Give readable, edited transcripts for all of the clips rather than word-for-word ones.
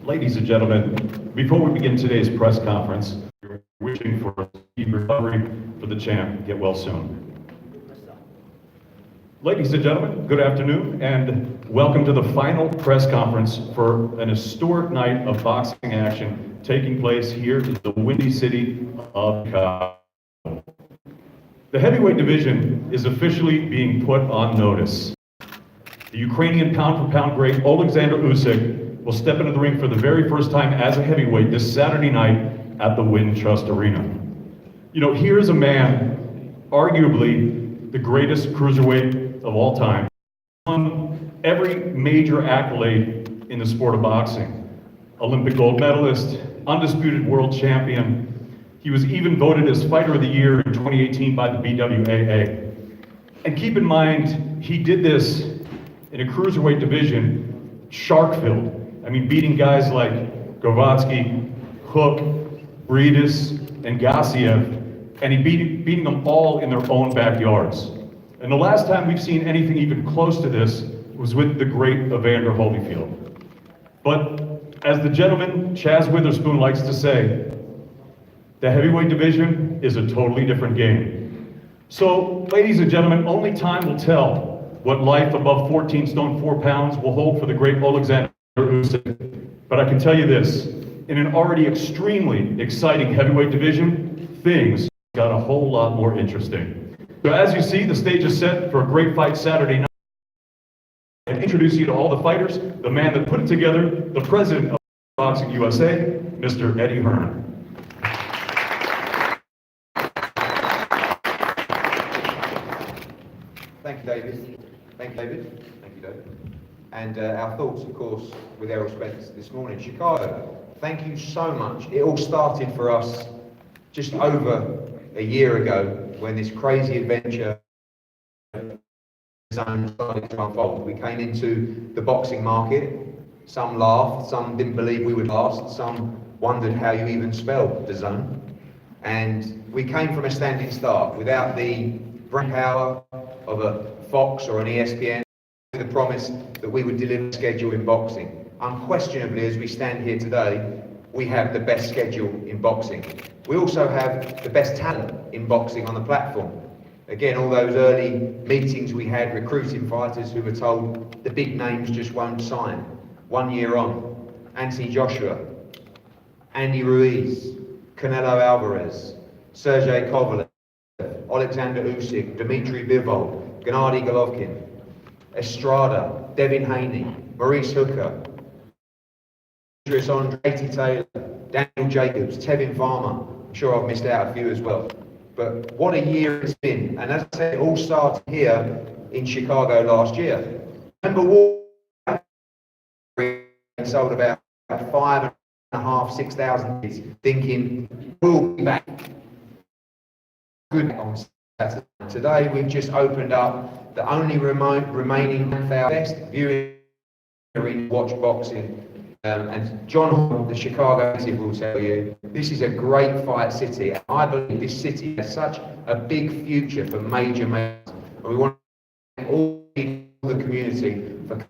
Ladies and gentlemen, before we begin today's press conference, we're wishing for a speedy recovery for the champ. Get well soon. Ladies and gentlemen, good afternoon and welcome to the final press conference for an historic night of boxing action taking place here in the Windy City of Chicago. The heavyweight division is officially being put on notice. The Ukrainian pound-for-pound great Alexander Usyk will step into the ring for the very first time as a heavyweight this Saturday night at the Wintrust Arena. You know, here's a man, arguably the greatest cruiserweight of all time, won every major accolade in the sport of boxing. Olympic gold medalist, undisputed world champion. He was even voted as Fighter of the Year in 2018 by the BWAA. And keep in mind, he did this in a cruiserweight division, shark-filled. I mean, beating guys like Govatsky, Hook, Breedis, and Gassiev, and he beating them all in their own backyards. And the last time we've seen anything even close to this was with the great Evander Holyfield. But as the gentleman Chaz Witherspoon likes to say, the heavyweight division is a totally different game. So, ladies and gentlemen, only time will tell what life above 14 stone 4 pounds will hold for the great Alexander Usyk. But I can tell you this, in an already extremely exciting heavyweight division, things got a whole lot more interesting. So as you see, the stage is set for a great fight Saturday night. And introduce you to all the fighters, the man that put it together, the president of Boxing USA, Mr. Eddie Hearn. Thank you, David. Thank you, David. Thank you, David. And our thoughts, of course, with Errol Spence this morning. Chicago, thank you so much. It all started for us just over a year ago when this crazy adventure started to unfold. We came into the boxing market. Some laughed, some didn't believe we would last, some wondered how you even spelled the zone. And we came from a standing start without the brain power of a Fox or an ESPN, with the promise that we would deliver a schedule in boxing. Unquestionably, as we stand here today, we have the best schedule in boxing. We also have the best talent in boxing on the platform. Again, all those early meetings we had recruiting fighters who were told the big names just won't sign. 1 year on, Anthony Joshua, Andy Ruiz, Canelo Alvarez, Sergey Kovalev, Alexander Usyk, Dmitry Bivol, Gennady Golovkin, Estrada, Devin Haney, Maurice Hooker, Andre Taylor, Daniel Jacobs, Tevin Farmer. I'm sure I've missed out a few as well. But what a year it's been. And as I said, it all started here in Chicago last year. Remember, sold about 5,500, 6,000, thinking we'll be back good on Saturday. Today we've just opened up the only remaining best viewing arena to watch boxing. And John Hall, the Chicago native, will tell you this is a great fight city. I believe this city has such a big future for major matches. And we want to thank all the community for coming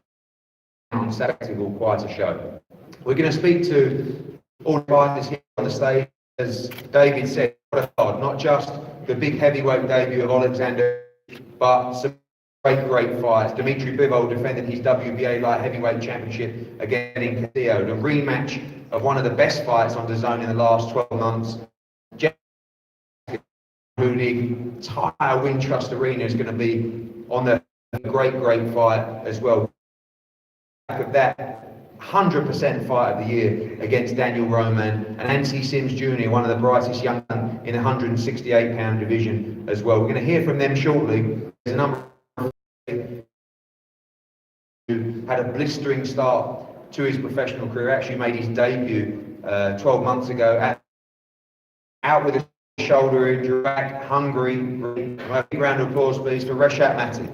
on Saturday. Quite a show. We're going to speak to all the fighters here on the stage. As David said, not just the big heavyweight debut of Alexander, but some great fights. Dimitri Bivol defended his WBA light heavyweight championship against Castillo. The rematch of one of the best fights on DAZN in the last 12 months. Who the entire Wintrust Arena is going to be on the great fight as well. Back of that 100% fight of the year against Daniel Roman and Anthony Sims Jr., one of the brightest young men in the 168-pound division as well. We're going to hear from them shortly. There's a number of who had a blistering start to his professional career, actually made his debut 12 months ago out with a shoulder injury, back hungry. A big round of applause please for Reshat Mati.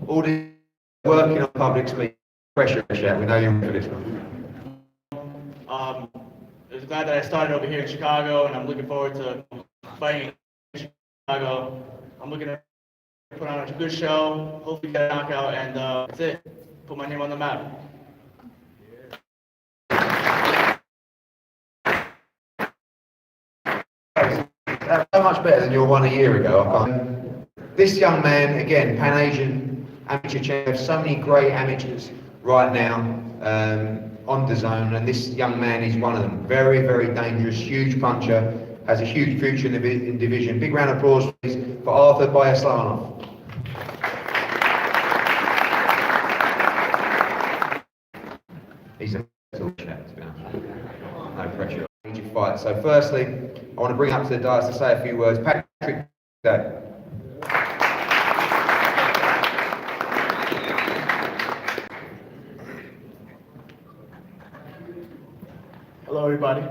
All the working on public speaking. Pressure, Reshat, we know you're for this one. I'm glad that I started over here in Chicago, and I'm looking forward to fighting in Chicago. I'm looking to put on a good show, hopefully get a knockout, and that's it. Put my name on the map. So much better than your one a year ago. This young man, again, Pan-Asian amateur champ, so many great amateurs right now on DAZN, and this young man is one of them. Very dangerous, huge puncher, has a huge future in the division. Big round of applause please for Arthur Bayaslanov. He's a little chap, to be honest. No pressure. Major fight. So firstly, I want to bring up to the dais to say a few words. Patrick Day. Hello, everybody.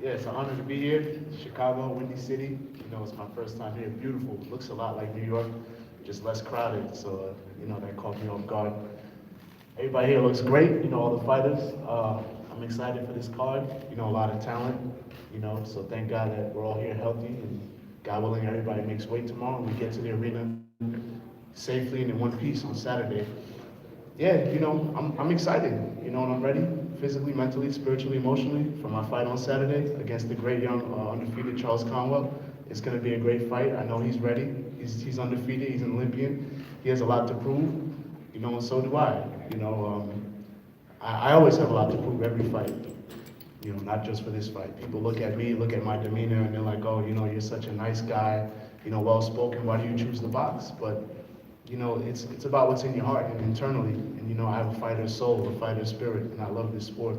Yeah, it's an honor to be here. Chicago, Windy City. You know, it's my first time here. Beautiful. Looks a lot like New York, just less crowded. So, you know, that caught me off guard. Everybody here looks great. You know, all the fighters. I'm excited for this card. You know, a lot of talent. You know, so thank God that we're all here healthy, and God willing, everybody makes weight tomorrow, and we get to the arena safely and in one piece on Saturday. Yeah, you know, I'm excited. You know, and I'm ready. Physically, mentally, spiritually, emotionally for my fight on Saturday against the great young undefeated Charles Conwell. It's going to be a great fight. I know he's ready. He's undefeated. He's an Olympian. He has a lot to prove. You know, and so do I. You know, I always have a lot to prove every fight. You know, not just for this fight. People look at me, look at my demeanor, and they're like, oh, you know, you're such a nice guy. You know, well-spoken. Why do you choose the box? But you know, it's about what's in your heart and internally. And you know, I have a fighter's soul, a fighter's spirit, and I love this sport.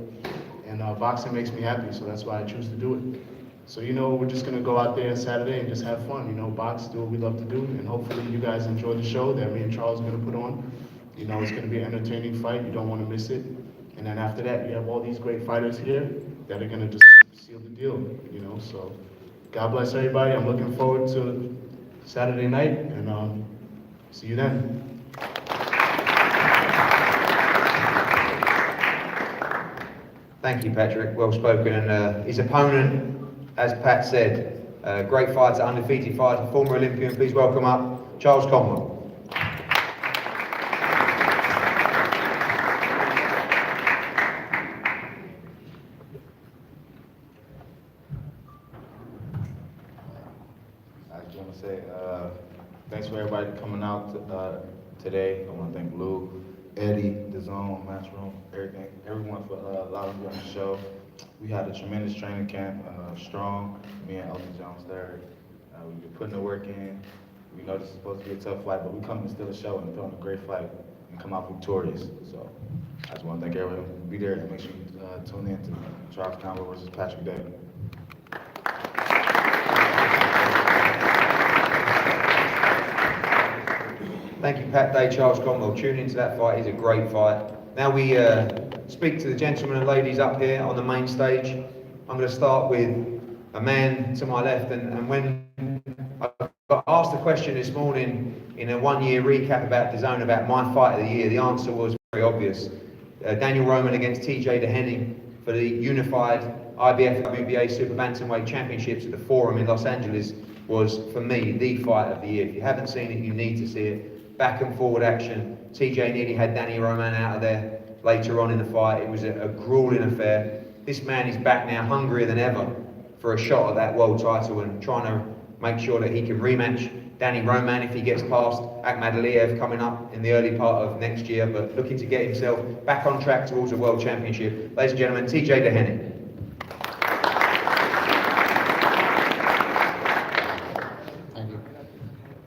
And boxing makes me happy, so that's why I choose to do it. So you know, we're just gonna go out there Saturday and just have fun. You know, box, do what we love to do, and hopefully you guys enjoy the show that me and Charles are gonna put on. You know, it's gonna be an entertaining fight. You don't want to miss it. And then after that, you have all these great fighters here that are gonna just seal the deal. You know, so God bless everybody. I'm looking forward to Saturday night, and see you then. Thank you, Patrick. Well spoken. And his opponent, as Pat said, great fighter, undefeated fighter, former Olympian. Please welcome up Charles Conwell. I just want to say thanks for everybody coming out today. I want to thank Lou, Eddie, DAZN, Matchroom, everyone for allowing me on the show. We had a tremendous training camp, strong. Me and Elton Jones there. We've been putting the work in. We know this is supposed to be a tough fight, but we come to steal a show and put on a great fight and come out victorious. So I just want to thank everyone. Be there and make sure you tune in to Charles Conwell versus Patrick Day. Thank you, Pat Day, Charles Conwell. Tune into that fight. It's a great fight. Now we speak to the gentlemen and ladies up here on the main stage. I'm going to start with a man to my left, and when I got asked the question this morning in a one-year recap about DAZN, about my fight of the year, the answer was very obvious. Daniel Roman against TJ DeHenning for the unified IBF WBA Super Bantamweight Championships at the Forum in Los Angeles was, for me, the fight of the year. If you haven't seen it, you need to see it. Back and forward action. TJ nearly had Danny Roman out of there later on in the fight. It was a grueling affair. this man is back now hungrier than ever for a shot at that world title and trying to make sure that he can rematch Danny Roman if he gets past Akhmadaliev coming up in the early part of next year, but looking to get himself back on track towards a world championship. Ladies and gentlemen, TJ Dehenny. Thank you.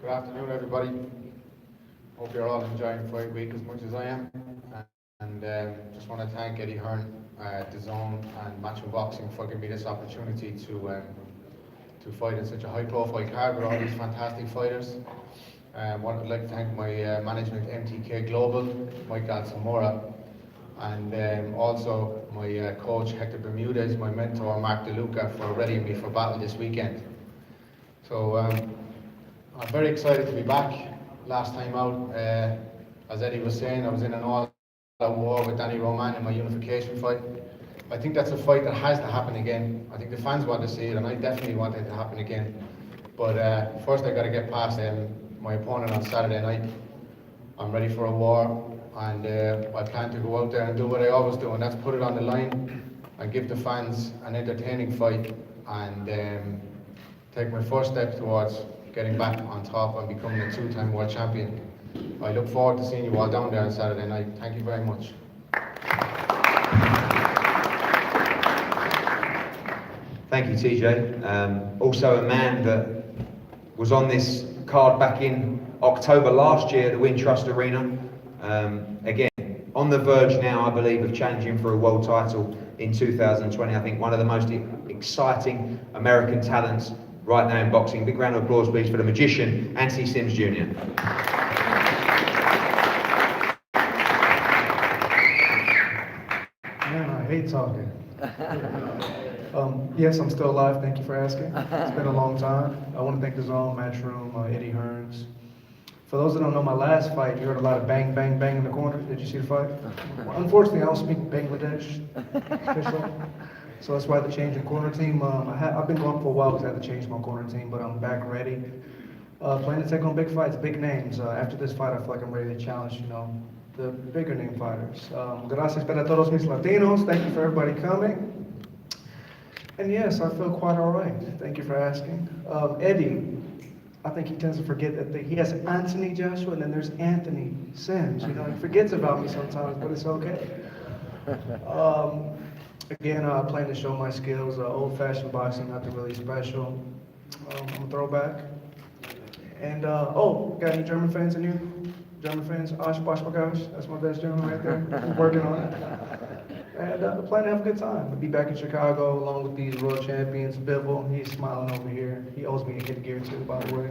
Good afternoon, everybody. Hope you're all enjoying Fight Week as much as I am. And just want to thank Eddie Hearn, DAZN, and Matchroom Boxing for giving me this opportunity to fight in such a high-profile card with all these fantastic fighters. I'd like to thank my management, MTK Global, Mike Alsamora, and also my coach, Hector Bermudez, my mentor, Mark DeLuca, for readying me for battle this weekend. So I'm very excited to be back. Last time out, as Eddie was saying, I was in an all-out war with Danny Roman in my unification fight. I think that's a fight that has to happen again. I think the fans want to see it, and I definitely want it to happen again. But first I got to get past my opponent on Saturday night. I'm ready for a war, and I plan to go out there and do what I always do, and that's put it on the line and give the fans an entertaining fight, and take my first step towards getting back on top and becoming a two-time world champion. I look forward to seeing you all down there on Saturday night. Thank you very much. Thank you, TJ. Also a man that was on this card back in October last year at the Wintrust Arena. Again, on the verge now, I believe, of challenging for a world title in 2020. I think one of the most exciting American talents right now in boxing. Big round of applause, please, for the magician, Anthony Sims Jr. Man, I hate talking. Yes, I'm still alive. Thank you for asking. It's been a long time. I want to thank DAZN, Matchroom, Eddie Hearns. For those that don't know my last fight, you heard a lot of bang, bang, bang in the corner. Did you see the fight? Unfortunately, I don't speak Bangladesh, so that's why the change in corner team. I've been going for a while because I had to change my corner team, but I'm back ready. Planning to take on big fights, big names. After this fight, I feel like I'm ready to challenge, the bigger name fighters. Gracias para todos mis Latinos. Thank you for everybody coming. And yes, I feel quite all right. Thank you for asking. Eddie, I think he tends to forget that he has Anthony Joshua and then there's Anthony Sims. He forgets about me sometimes, but it's okay. Again, I plan to show my skills. Old-fashioned boxing, nothing really special. I'm a throwback. And, got any German fans in here? German fans? Osh, bosh, bagosh. That's my best German right there. I'm working on it. And I plan to have a good time. I'll be back in Chicago along with these world champions. Bivol, he's smiling over here. He owes me a hit gear too, by the way.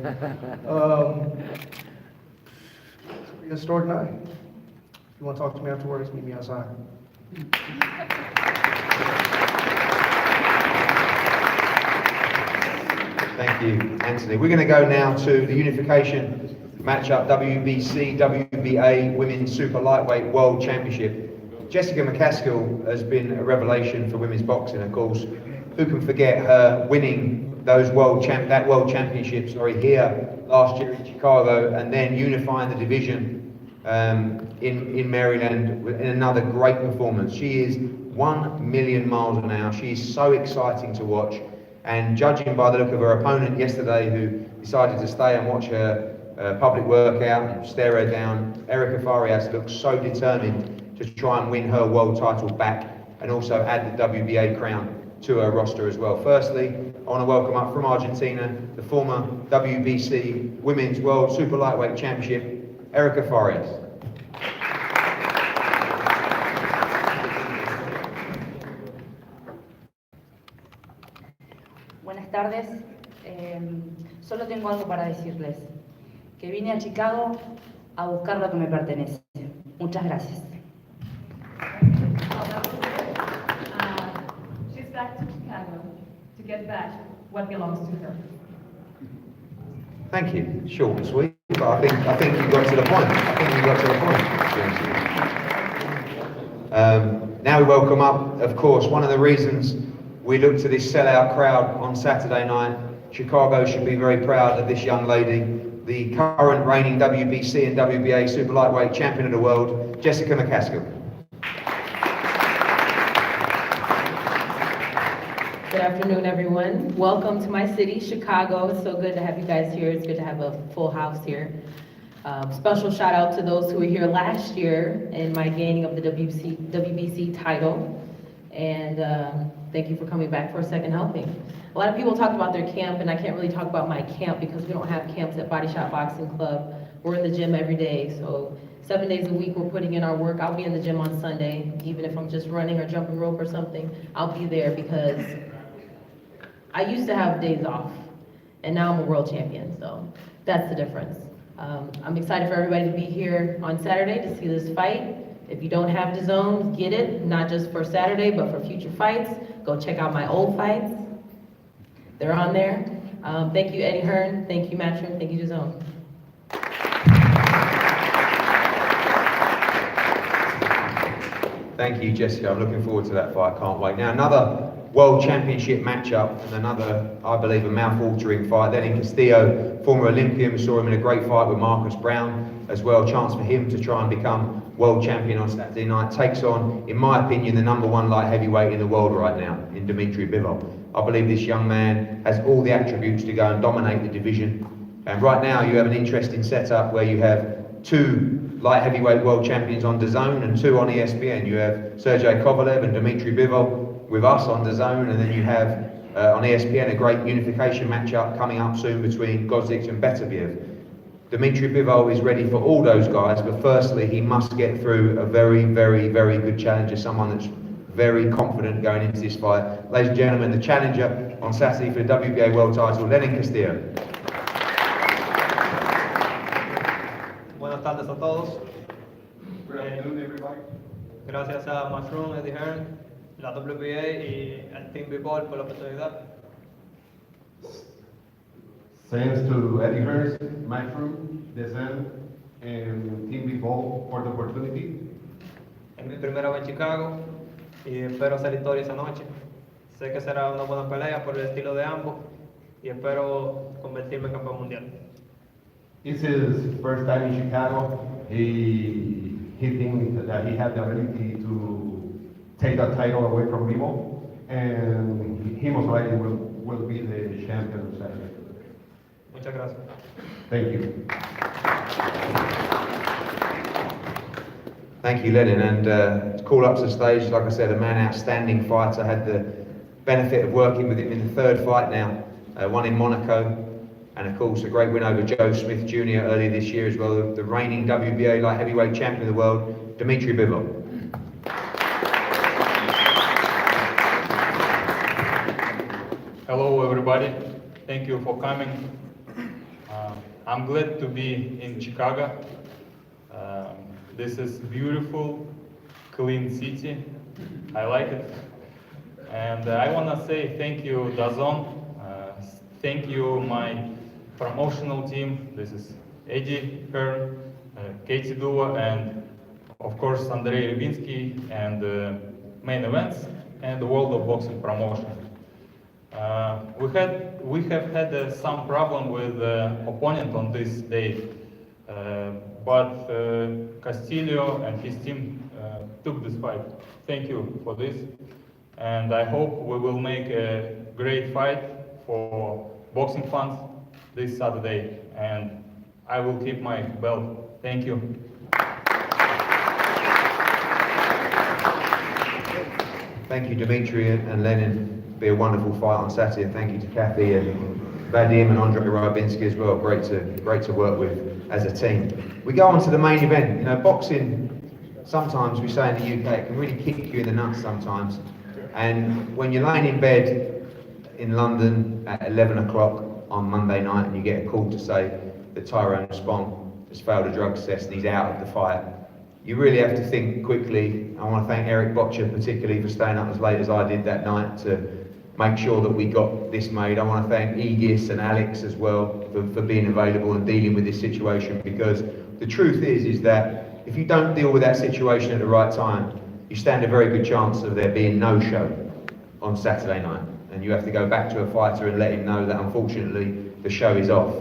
It's a historic night. If you want to talk to me afterwards, meet me outside. Thank you, Anthony. We're going to go now to the unification matchup, WBC, WBA Women's Super Lightweight World Championship. Jessica McCaskill has been a revelation for women's boxing, of course. Who can forget her winning those world championships here last year in Chicago, and then unifying the division in Maryland in another great performance. She is 1 million miles an hour. She is so exciting to watch. And judging by the look of her opponent yesterday, who decided to stay and watch her public workout and stare her down, Erica Farias looks so determined to try and win her world title back and also add the WBA crown to her roster as well. Firstly, I want to welcome up from Argentina, the former WBC Women's World Super Lightweight Championship, Erica Farias. Buenas tardes. Solo tengo algo para decirles. Que vine a Chicago a buscar lo que me pertenece. Muchas gracias. She's back to Chicago to get back what belongs to her. Thank you. Short and sweet, but I think you got to the point. Now we welcome up, of course, one of the reasons we look to this sellout crowd on Saturday night. Chicago should be very proud of this young lady, the current reigning WBC and WBA Super Lightweight Champion of the World, Jessica McCaskill. Good afternoon, everyone. Welcome to my city, Chicago. It's so good to have you guys here. It's good to have a full house here. Special shout out to those who were here last year in my gaining of the WBC title. And thank you for coming back for a second helping. A lot of people talked about their camp, and I can't really talk about my camp because we don't have camps at Body Shop Boxing Club. We're in the gym every day, so 7 days a week we're putting in our work. I'll be in the gym on Sunday, even if I'm just running or jumping rope or something. I'll be there because I used to have days off, and now I'm a world champion, so that's the difference. I'm excited for everybody to be here on Saturday to see this fight. If you don't have DAZN, get it, not just for Saturday, but for future fights. Go check out my old fights. They're on there. Thank you, Eddie Hearn. Thank you, Matchroom. Thank you, DAZN. Thank you, Jessica. I'm looking forward to that fight. Can't wait. Now, another World Championship matchup and another, I believe, a mouth-watering fight. Then in Castillo, former Olympian, we saw him in a great fight with Marcus Brown as well. Chance for him to try and become world champion on Saturday night. Takes on, in my opinion, the #1 light heavyweight in the world right now, in Dimitri Bivol. I believe this young man has all the attributes to go and dominate the division. And right now, you have an interesting setup where you have 2 light heavyweight world champions on DAZN and 2 on ESPN. You have Sergey Kovalev and Dimitri Bivol with us on DAZN, and then you have on ESPN a great unification matchup coming up soon between Godzik and Beterbiev. Dimitri Bivol is ready for all those guys, but firstly he must get through a very, very, very good challenger, someone that's very confident going into this fight. Ladies and gentlemen, the challenger on Saturday for the WBA world title, Lenin Castillo. Buenas tardes a todos. Good afternoon, everybody. Gracias a Mushroom, Eddie Hearn, la WBA y al Team Bivol por la oportunidad. Thanks to Eddie Hearn, Matchroom, DAZN, and Team Bivol for the opportunity. Es mi primera vez en Chicago y espero hacer historia esa noche. Sé que será una buena pelea por el estilo de ambos y espero convertirme en campeón mundial. It's his first time in Chicago. He thinks that he had the ability to take that title away from Bivol, and he most likely will be the champion of Saturday. Muchas gracias. Thank you. Thank you, Lenin, and to call up to the stage, like I said, a man outstanding fighter. I had the benefit of working with him in the 3rd fight now, one in Monaco, and of course a great win over Joe Smith Jr. earlier this year as well, the reigning WBA light heavyweight champion of the world, Dimitri Bivol. Hello everybody, thank you for coming. I'm glad to be in Chicago. This is beautiful, clean city. I like it. And I want to say thank you, DAZN. Thank you, my promotional team. This is Eddie Hearn, Katie Dua, and of course Andrei Rybinski, and Main Events, and the World of Boxing Promotion. We have had some problem with the opponent on this day, but Castillo and his team took this fight. Thank you for this, and I hope we will make a great fight for boxing fans this Saturday, and I will keep my belt. Thank you. Thank you, Dimitri and Lenin. Be a wonderful fight on Saturday, and thank you to Kathy and Vadim and Andrei Rybinski as well. Great to work with as a team. We go on to the main event. You know, boxing, sometimes we say in the UK, it can really kick you in the nuts sometimes. And when you're laying in bed in London at 11 o'clock on Monday night and you get a call to say that Tyrone Spong has failed a drug test and he's out of the fight, you really have to think quickly. I want to thank Eric Botcher particularly for staying up as late as I did that night to make sure that we got this made. I want to thank Aegis and Alex as well for being available and dealing with this situation, because the truth is that if you don't deal with that situation at the right time, you stand a very good chance of there being no show on Saturday night, and you have to go back to a fighter and let him know that unfortunately the show is off.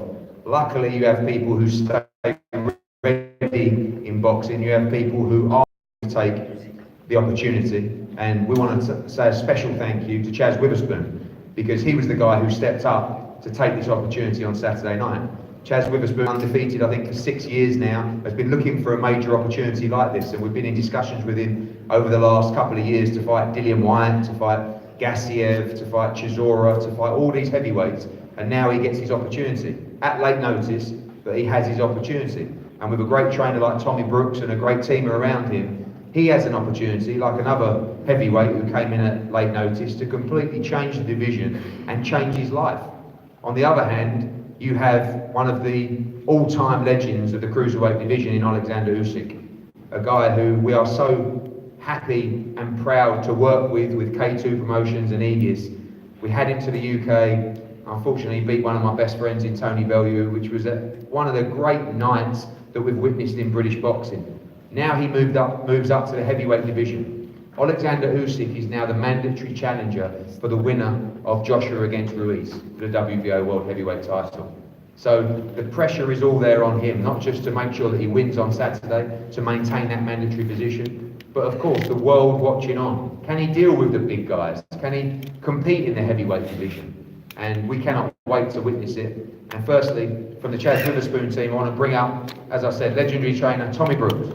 Luckily you have people who stay ready in boxing, you have people who are to take the opportunity, and we want to say a special thank you to Chaz Witherspoon, because he was the guy who stepped up to take this opportunity on Saturday night. Chaz Witherspoon, undefeated, I think, for 6 years now, has been looking for a major opportunity like this, and we've been in discussions with him over the last couple of years to fight Dillian Whyte, to fight Gassiev, to fight Chisora, to fight all these heavyweights, and now he gets his opportunity at late notice, but he has his opportunity. And with a great trainer like Tommy Brooks and a great team around him, he has an opportunity, like another heavyweight who came in at late notice, to completely change the division and change his life. On the other hand, you have one of the all-time legends of the cruiserweight division in Alexander Usyk, a guy who we are so happy and proud to work with K2 Promotions and Aegis. We had him to the UK. Unfortunately, he beat one of my best friends in Tony Bellew, which was one of the great nights that we've witnessed in British boxing. Now he moves up to the heavyweight division. Alexander Usyk is now the mandatory challenger for the winner of Joshua against Ruiz for the WBO World Heavyweight title. So the pressure is all there on him, not just to make sure that he wins on Saturday, to maintain that mandatory position, but of course the world watching on. Can he deal with the big guys? Can he compete in the heavyweight division? And we cannot wait to witness it. And firstly, from the Chaz Witherspoon team, I want to bring up, as I said, legendary trainer Tommy Brooks.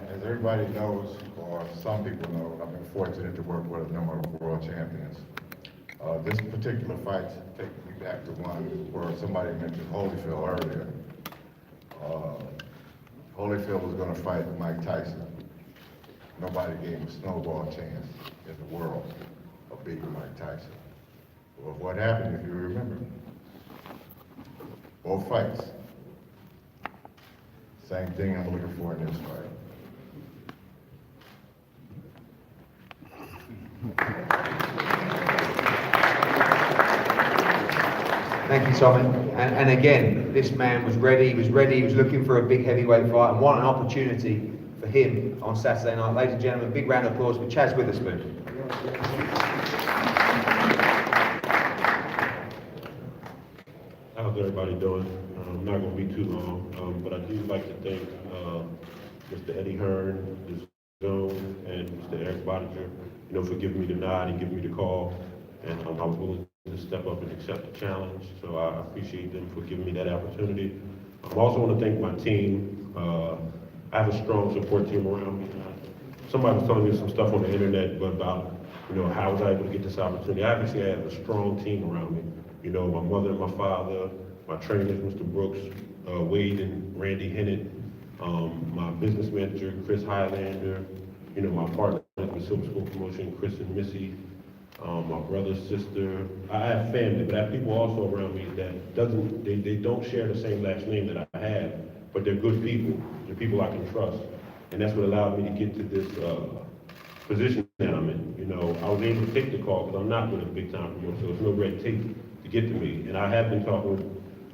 As everybody knows, or some people know, I've been fortunate to work with a number of world champions. This particular fight takes me back to one where somebody mentioned Holyfield earlier. Holyfield was going to fight Mike Tyson. Nobody gave him a snowball chance in the world of beating Mike Tyson. Well, what happened, if you remember? Both fights. Same thing I'm looking for in this fight. Thank you, Tommy. And again, this man was ready, he was looking for a big heavyweight fight, and what an opportunity for him on Saturday night. Ladies and gentlemen, big round of applause for Chaz Witherspoon. How's everybody doing? I'm not going to be too long, but I do like to thank Mr. Eddie Hearn, the Zone, and Mr. Eric Bottinger, for giving me the nod and giving me the call. And I was willing to step up and accept the challenge, so I appreciate them for giving me that opportunity. I also want to thank my team. I have a strong support team around me. Somebody was telling me some stuff on the internet about, how was I able to get this opportunity. I obviously have a strong team around me. My mother and my father, my trainers, Mr. Brooks, Wade and Randy Hennett, my business manager, Chris Highlander, my partner with Silver School Promotion, Chris and Missy, my brother, sister. I have family, but I have people also around me that they don't share the same last name that I have, but they're good people. They're people I can trust. And that's what allowed me to get to this position that I'm in. I was able to take the call because I'm not with a big time promoter, so there's no red tape to get to me. And I have been talking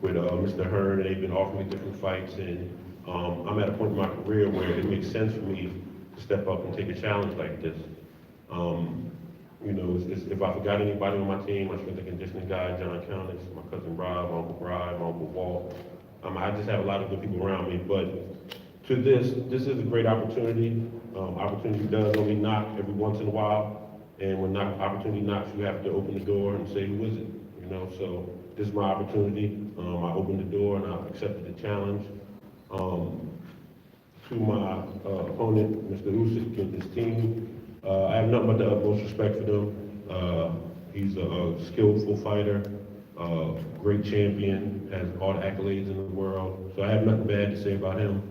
with Mr. Hearn, and they've been offering me different fights, and I'm at a point in my career where it makes sense for me to step up and take a challenge like this. If I forgot anybody on my team, my strength and conditioning guy, John Countess, my cousin Rob, my Uncle Walt. I just have a lot of good people around me, but to this is a great opportunity. Opportunity does only knock every once in a while, and when opportunity knocks, you have to open the door and say, who is it? So this is my opportunity. I opened the door and I accepted the challenge. To my opponent, Mr. Usyk and his team, I have nothing but the utmost respect for them. He's a skillful fighter, great champion, has all the accolades in the world. So I have nothing bad to say about him.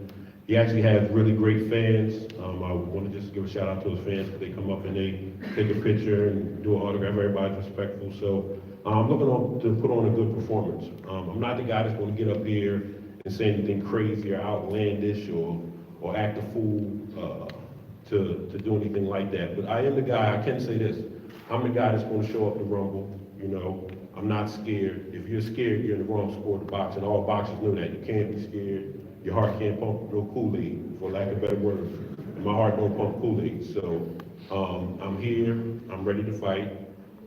He actually has really great fans. I want to just give a shout out to his fans because they come up and they take a picture and do an autograph. Everybody's respectful. So I'm looking to put on a good performance. I'm not the guy that's going to get up here and say anything crazy or outlandish or act a fool to do anything like that. But I am the guy, I can say this, I'm the guy that's going to show up to Rumble. I'm not scared. If you're scared, you're in the wrong sport of boxing. All boxers know that. You can't be scared. Your heart can't pump no Kool-Aid, for lack of better words. And my heart don't pump Kool-Aid. So I'm here, I'm ready to fight.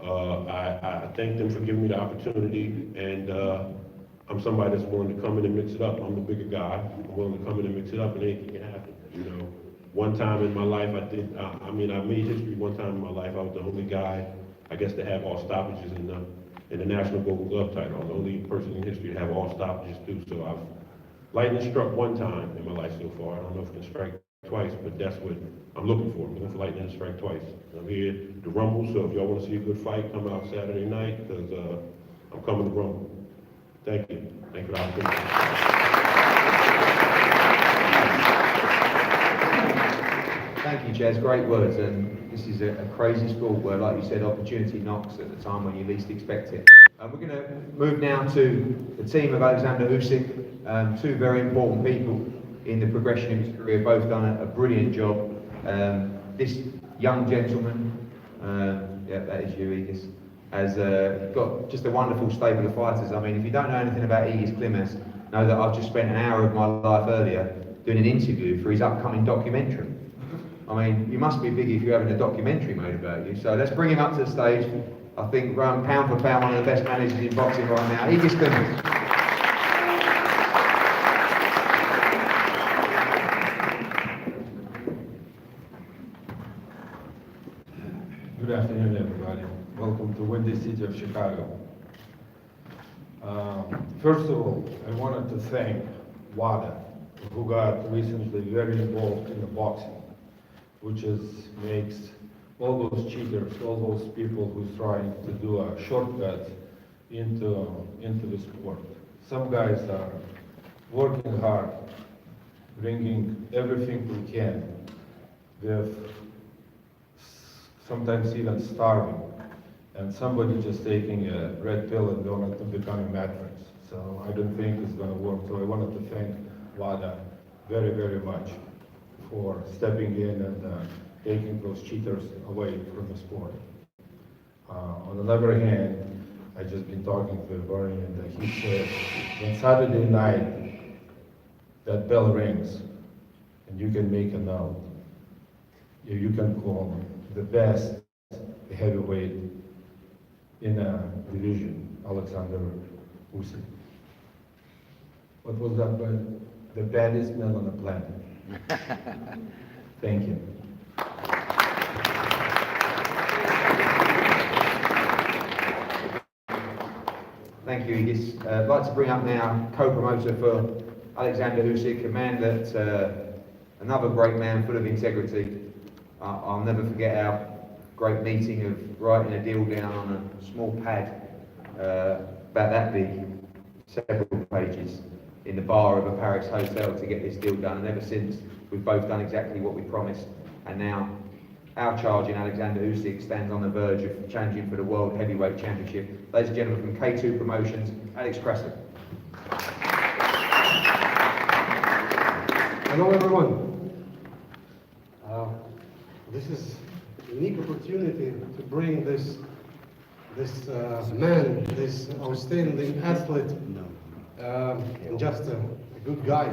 I thank them for giving me the opportunity, and I'm somebody that's willing to come in and mix it up. I'm the bigger guy. I'm willing to come in and mix it up, and anything can happen. One time in my life, I made history one time in my life. I was the only guy, I guess, to have all stoppages in the National Gold Glove title. I was the only person in history to have all stoppages too. So I've lightning struck one time in my life so far. I don't know if it can strike twice, but that's what I'm looking for. I'm looking for lightning to strike twice. I'm here to rumble, so if y'all want to see a good fight, come out Saturday night, because I'm coming to rumble. Thank you. Thank you for the opportunity. Thank you, Jez. Great words. And this is a crazy sport where, like you said, opportunity knocks at the time when you least expect it. We're going to move now to the team of Alexander Usyk. Two very important people in the progression of his career, both done a brilliant job. This young gentleman, yeah, that is you, Igis, has got just a wonderful stable of fighters. I mean, if you don't know anything about Igis Klimas, know that I've just spent an hour of my life earlier doing an interview for his upcoming documentary. I mean, you must be big if you're having a documentary made about you. So let's bring him up to the stage. I think pound for pound, one of the best managers in boxing right now, Igis Klimas. Good afternoon, everybody. Welcome to Windy City of Chicago. First of all, I wanted to thank WADA, who got recently very involved in the boxing, which makes all those cheaters, all those people who's trying to do a shortcut into the sport. Some guys are working hard, bringing everything we can. They're sometimes even starving, and somebody just taking a red pill and going to become a matrix. So I don't think it's going to work. So I wanted to thank WADA very, very much for stepping in and taking those cheaters away from the sport. On the other hand, I just been talking to Bernie, and he said, on Saturday night, that bell rings, and you can make a note. You can call the best heavyweight in a division, Alexander Usyk. What was that? The baddest man on the planet. Thank you. Thank you, Igis. I'd like to bring up now co-promoter for Alexander Usyk, a man that, another great man full of integrity. I'll never forget our great meeting of writing a deal down on a small pad, about that big, several pages, in the bar of a Paris hotel to get this deal done. And ever since, we've both done exactly what we promised. And now, our charge in Alexander Usyk stands on the verge of challenging for the World Heavyweight Championship. Ladies and gentlemen, from K2 Promotions, Alex Krasser. Hello, everyone. This is a unique opportunity to bring this man, this outstanding athlete, and just a good guy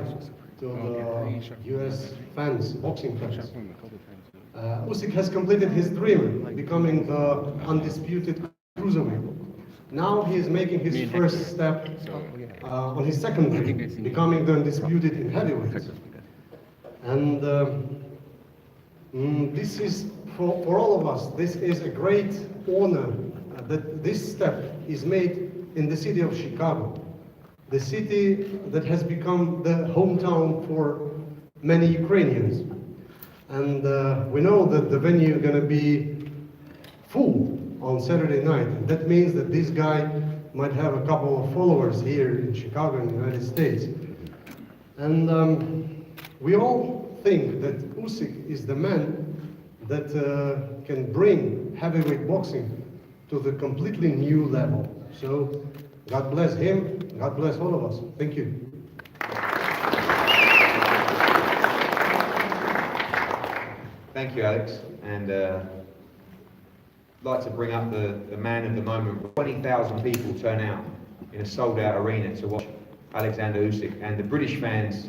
to the U.S. fans, boxing fans. Usyk has completed his dream, becoming the undisputed cruiserweight. Now he is making his first step on his second dream, becoming the undisputed in heavyweight. And this is, for all of us, this is a great honor that this step is made in the city of Chicago, the city that has become the hometown for many Ukrainians. And we know that the venue is going to be full on Saturday night. And that means that this guy might have a couple of followers here in Chicago in the United States. And we all think that Usyk is the man that can bring heavyweight boxing to the completely new level. So God bless him, God bless all of us. Thank you. Thank you, Alex. And I'd like to bring up the man of the moment. 20,000 people turn out in a sold-out arena to watch Alexander Usyk. And the British fans,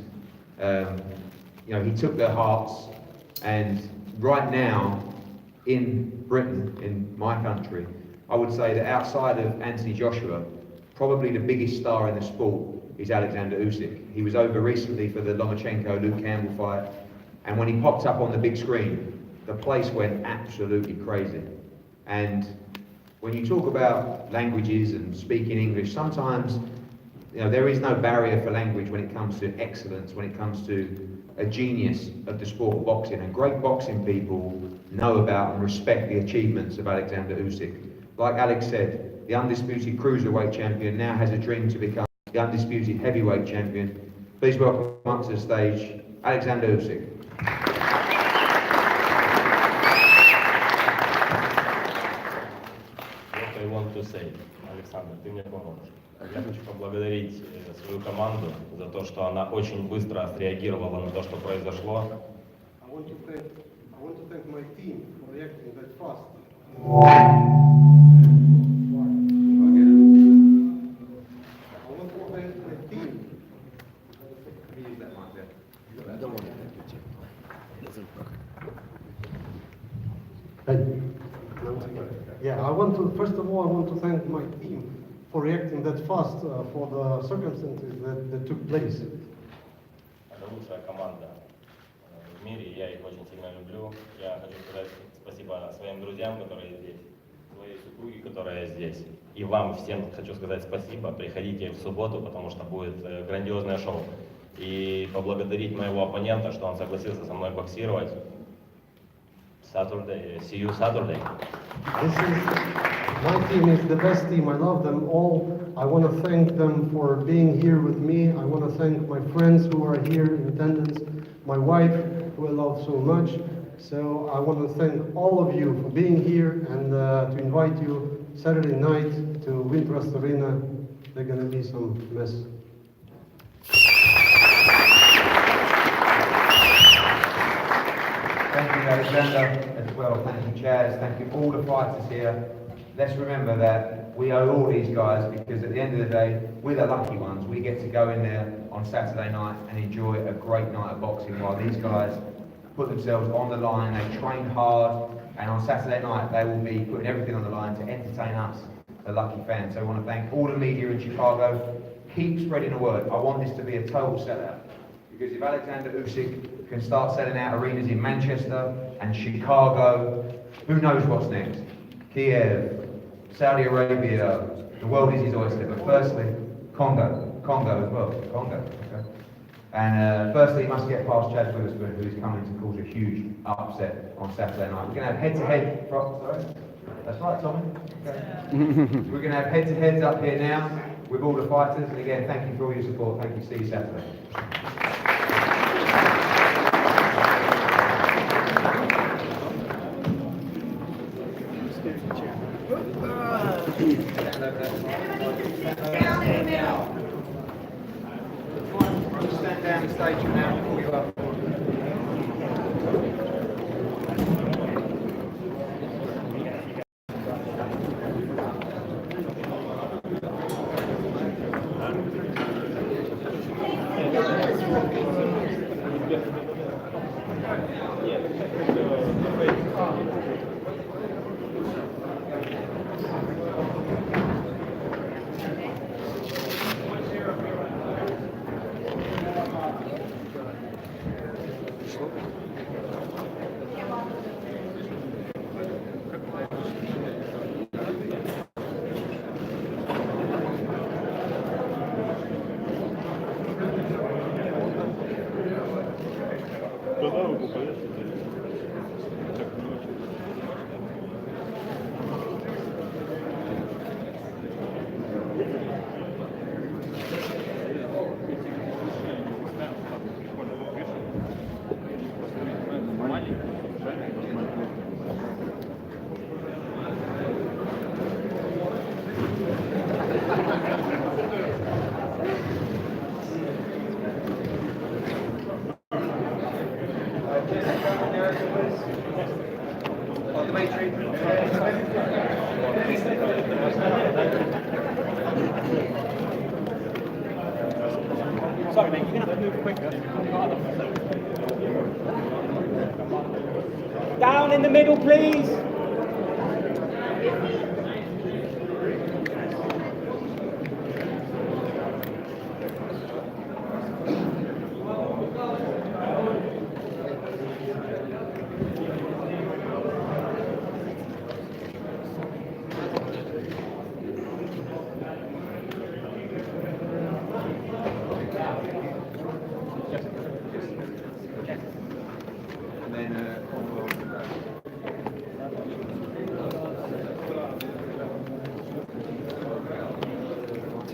you know, he took their hearts. And right now, in Britain, in my country, I would say that outside of Anthony Joshua, probably the biggest star in the sport is Alexander Usyk. He was over recently for the Lomachenko-Luke Campbell fight. And when he popped up on the big screen, the place went absolutely crazy. And when you talk about languages and speaking English, sometimes there is no barrier for language when it comes to excellence, when it comes to a genius of the sport of boxing. And great boxing people know about and respect the achievements of Alexander Usyk. Like Alex said, the undisputed cruiserweight champion now has a dream to become the undisputed heavyweight champion. Please welcome up to the stage, Alexander Usyk. What I want to say, Александр, ты мне поможешь. Я хочу поблагодарить свою команду за то, что она очень быстро среагировала на то, что произошло. I want to thank my team for reacting that fast. I want to thank my team. Yeah, first of all, I want to thank my team for reacting that fast for the circumstances that took place. Это лучшая команда в мире, я их очень сильно люблю. Я хочу сказать спасибо своим друзьям, которые здесь, своей супруге, которая здесь. И вам всем хочу сказать спасибо. Приходите в субботу, потому что будет грандиозное шоу. И поблагодарить моего оппонента, что он согласился со мной боксировать. Saturday, see you Saturday. My team is the best team. I love them all. I want to thank them for being here with me. I want to thank my friends who are here in attendance, my wife, who I love so much. So I want to thank all of you for being here and to invite you Saturday night to Witherspoon Arena. There's going to be some mess. Thank you, Alexander, as well. Thank you, Chaz. Thank you, all the fighters here. Let's remember that we owe all these guys because at the end of the day, we're the lucky ones. We get to go in there on Saturday night and enjoy a great night of boxing while these guys put themselves on the line. They train hard, and on Saturday night, they will be putting everything on the line to entertain us, the lucky fans. So I want to thank all the media in Chicago. Keep spreading the word. I want this to be a total sellout. Because if Alexander Usyk can start selling out arenas in Manchester and Chicago, who knows what's next? Kiev, Saudi Arabia, the world is his oyster. But firstly, Congo as well, Congo. Okay. And firstly, he must get past Chaz Witherspoon, who is coming to cause a huge upset on Saturday night. We're going to have head-to-head. Sorry, that's right, Tommy. Okay. We're going to have head-to-heads up here now with all the fighters. And again, thank you for all your support. Thank you. See you Saturday. Stand down the stage for now, pull you up. Sorry, mate, you're going to have to move quicker. Down in the middle, please.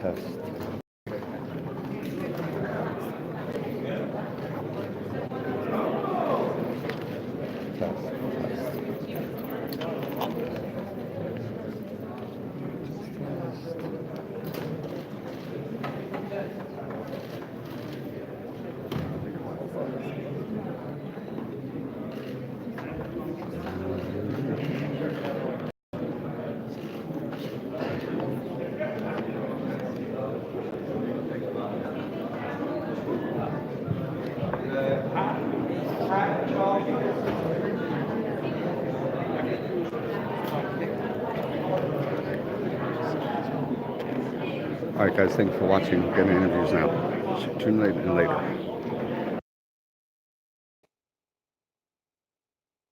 Test. All right, guys, thank you for watching. Getting interviews now. Tune in later.